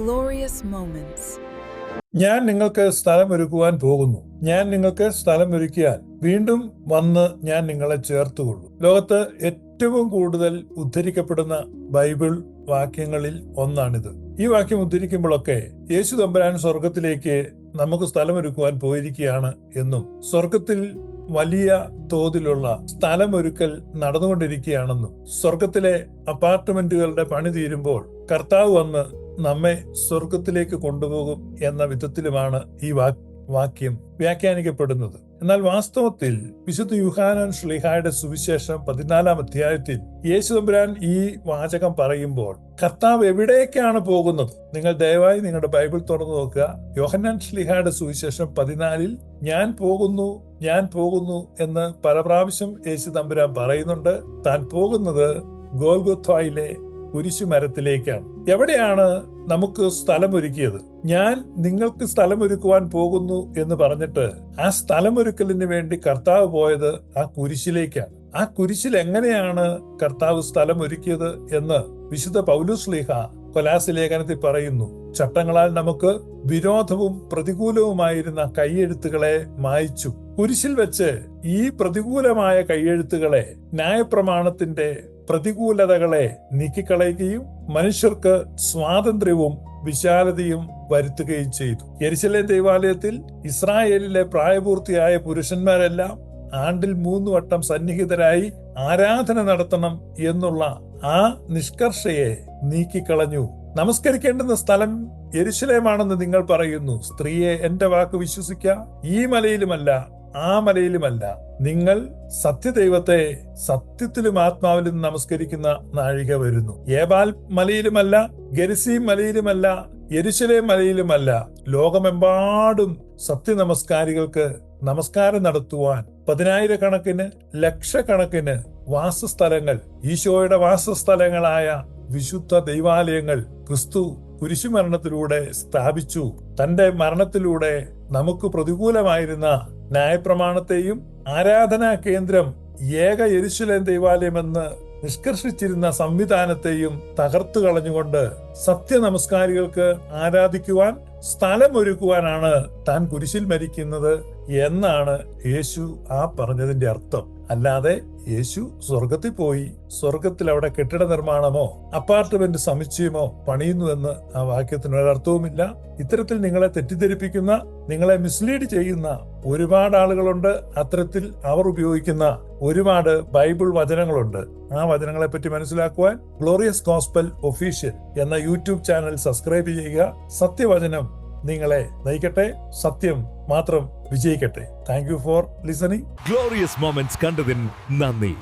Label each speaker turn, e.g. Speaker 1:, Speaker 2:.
Speaker 1: Glorious Moments.
Speaker 2: ഞാൻ നിങ്ങൾക്ക് സ്ഥലമൊരുക്കുവാൻ പോകുന്നു. ഞാൻ നിങ്ങൾക്ക് സ്ഥലമൊരുക്കിയാൽ വീണ്ടും വന്ന് ഞാൻ നിങ്ങളെ ചേർത്തുകൊള്ളു. ലോകത്ത് ഏറ്റവും കൂടുതൽ ഉദ്ധരിക്കപ്പെടുന്ന ബൈബിൾ വാക്യങ്ങളിൽ ഒന്നാണിത്. ഈ വാക്യം ഉദ്ധരിക്കുമ്പോഴൊക്കെ യേശു തമ്പുരാൻ സ്വർഗത്തിലേക്ക് നമുക്ക് സ്ഥലമൊരുക്കുവാൻ പോയിരിക്കുകയാണ് എന്നും സ്വർഗത്തിൽ വലിയ തോതിലുള്ള സ്ഥലമൊരുക്കൽ നടന്നുകൊണ്ടിരിക്കുകയാണെന്നും സ്വർഗത്തിലെ അപ്പാർട്ട്മെന്റുകളുടെ പണി തീരുമ്പോൾ കർത്താവ് വന്ന് നമ്മെ സ്വർഗത്തിലേക്ക് കൊണ്ടുപോകും എന്ന വിധത്തിലുമാണ് ഈ വാക്യം വ്യാഖ്യാനിക്കപ്പെടുന്നത്. എന്നാൽ വാസ്തവത്തിൽ വിശുദ്ധ യോഹന്നാൻ ശ്ലീഹായുടെ സുവിശേഷം 14-ാം അധ്യായത്തിൽ യേശു തമ്പുരാൻ ഈ വാചകം പറയുമ്പോൾ കർത്താവ് എവിടേക്കാണ് പോകുന്നത്? നിങ്ങൾ ദയവായി നിങ്ങളുടെ ബൈബിൾ തുറന്നു നോക്കുക. യോഹന്നാൻ ശ്ലീഹായുടെ സുവിശേഷം 14-ൽ ഞാൻ പോകുന്നു എന്ന് പല പ്രാവശ്യം യേശു തമ്പുരാൻ പറയുന്നുണ്ട്. താൻ പോകുന്നത് ഗോൽഗോഥായിലെ കുരിശുമരത്തിലേക്കാണ്. എവിടെയാണ് നമുക്ക് സ്ഥലമൊരുക്കിയത്? ഞാൻ നിങ്ങൾക്ക് സ്ഥലമൊരുക്കുവാൻ പോകുന്നു എന്ന് പറഞ്ഞിട്ട് ആ സ്ഥലമൊരുക്കലിന് വേണ്ടി കർത്താവ് പോയത് ആ കുരിശിലേക്കാണ്. ആ കുരിശിൽ എങ്ങനെയാണ് കർത്താവ് സ്ഥലമൊരുക്കിയത് എന്ന് വിശുദ്ധ പൗലോസ് ശ്ലീഹ കൊലാസ്യ ലേഖനത്തിൽ പറയുന്നു. ചട്ടങ്ങളാൽ നമുക്ക് വിരോധവും പ്രതികൂലവുമായിരുന്ന കൈയെഴുത്തുകളെ മായ്ച്ചു. കുരിശിൽ വെച്ച് ഈ പ്രതികൂലമായ കൈയെഴുത്തുകളെ, ന്യായപ്രമാണത്തിന്റെ പ്രതികൂലതകളെ നീക്കിക്കളയുകയും മനുഷ്യർക്ക് സ്വാതന്ത്ര്യവും വിശാലതയും വരുത്തുകയും ചെയ്തു. യെരുശലേം ദൈവാലയത്തിൽ ഇസ്രായേലിലെ പ്രായപൂർത്തിയായ പുരുഷന്മാരെല്ലാം ആണ്ടിൽ 3 വട്ടം സന്നിഹിതരായി ആരാധന നടത്തണം എന്നുള്ള ആ നിഷ്കർഷയെ നീക്കിക്കളഞ്ഞു. നമസ്കരിക്കേണ്ടുന്ന സ്ഥലം യെരുശലേമാണെന്ന് നിങ്ങൾ പറയുന്നു. സ്ത്രീയെ, എന്റെ വാക്ക് വിശ്വസിക്കുക. ഈ മലയിലുമല്ല ആ മലയിലുമല്ല, നിങ്ങൾ സത്യദൈവത്തെ സത്യത്തിലും ആത്മാവിലും നമസ്കരിക്കുന്ന നാഴിക വരുന്നു. ഏബാൽ മലയിലുമല്ല, ഗെരിസീം മലയിലുമല്ല, യെരുശലേം മലയിലുമല്ല, ലോകമെമ്പാടും സത്യനമസ്കാരികൾക്ക് നമസ്കാരം നടത്തുവാൻ 10,000-കണക്കിന് ലക്ഷക്കണക്കിന് വാസസ്ഥലങ്ങൾ, ഈശോയുടെ വാസസ്ഥലങ്ങളായ വിശുദ്ധ ദൈവാലയങ്ങൾ ക്രിസ്തു കുരിശുമരണത്തിലൂടെ സ്ഥാപിച്ചു. തന്റെ മരണത്തിലൂടെ നമുക്ക് പ്രതികൂലമായിരുന്ന ന്യായപ്രമാണത്തെയും ആരാധനാ കേന്ദ്രം ഏക യെരുശലേം ദൈവാലയമെന്ന് നിഷ്കർഷിച്ചിരുന്ന സംവിധാനത്തെയും തകർത്തു കളഞ്ഞുകൊണ്ട് സത്യനമസ്കാരികൾക്ക് ആരാധിക്കുവാൻ സ്ഥലമൊരുക്കുവാനാണ് താൻ കുരിശിൽ മരിക്കുന്നത് എന്നാണ് യേശു ആ പറഞ്ഞതിന്റെ അർത്ഥം. അല്ലാതെ യേശു സ്വർഗത്തിൽ പോയി സ്വർഗത്തിൽ അവിടെ കെട്ടിട നിർമ്മാണമോ അപ്പാർട്ട്മെന്റ് സമുച്ചയമോ പണിയുന്നുവെന്ന് ആ വാക്യത്തിന് ഒരർത്ഥവുമില്ല. ഇത്തരത്തിൽ നിങ്ങളെ തെറ്റിദ്ധരിപ്പിക്കുന്ന, നിങ്ങളെ മിസ്ലീഡ് ചെയ്യുന്ന ഒരുപാട് ആളുകളുണ്ട്. അത്തരത്തിൽ അവർ ഉപയോഗിക്കുന്ന ഒരുപാട് ബൈബിൾ വചനങ്ങളുണ്ട്. ആ വചനങ്ങളെ പറ്റി മനസ്സിലാക്കുവാൻ ഗ്ലോറിയസ് ഗോസ്പൽ ഒഫീഷ്യൽ എന്ന യൂട്യൂബ് ചാനൽ സബ്സ്ക്രൈബ് ചെയ്യുക. സത്യവചനം നിങ്ങളെ നയിക്കട്ടെ. സത്യം മാത്രം വിജയിക്കട്ടെ. Thank you for listening.
Speaker 3: Glorious moments കണ്ടതിന് നന്ദി.